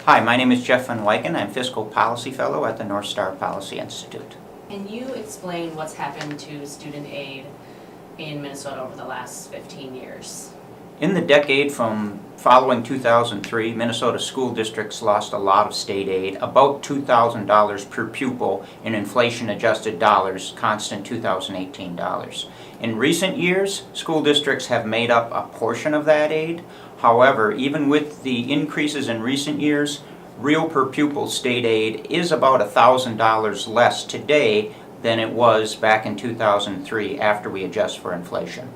Hi, my name is Jeff Van Wychen. I'm Fiscal Policy Fellow at the North Star Policy Institute. Can you explain what's happened to student aid in Minnesota over the last 15 years? In the decade from following 2003, Minnesota school districts lost a lot of state aid, about $2,000 per pupil in inflation-adjusted dollars, constant 2018 dollars. In recent years, school districts have made up a portion of that aid. However, even with the increases in recent years, real per pupil state aid is about $1,000 less today than it was back in 2003 after we adjust for inflation.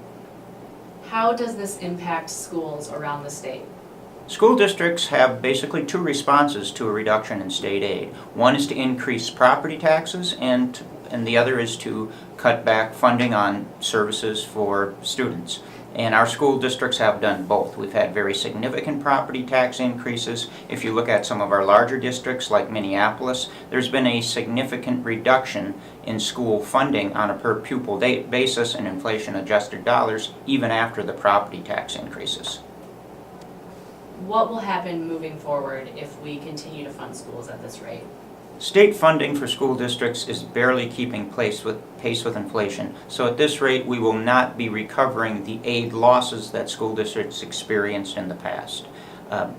How does this impact schools around the state? School districts have basically two responses to a reduction in state aid. One is to increase property taxes and the other is to cut back funding on services for students. And our school districts have done both. We've had very significant property tax increases. If you look at some of our larger districts like Minneapolis, there's been a significant reduction in school funding on a per pupil basis in inflation adjusted dollars even after the property tax increases. What will happen moving forward if we continue to fund schools at this rate? State funding for school districts is barely keeping pace with inflation, so at this rate we will not be recovering the aid losses that school districts experienced in the past.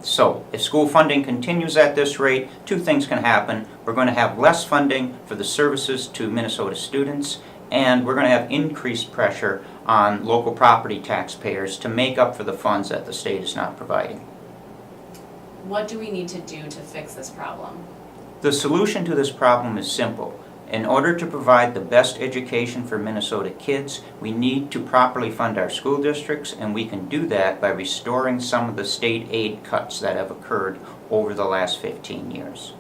So if school funding continues at this rate, two things can happen. We're going to have less funding for the services to Minnesota students, and we're going to have increased pressure on local property taxpayers to make up for the funds that the state is not providing. What do we need to do to fix this problem? The solution to this problem is simple. In order to provide the best education for Minnesota kids, we need to properly fund our school districts, and we can do that by restoring some of the state aid cuts that have occurred over the last 15 years.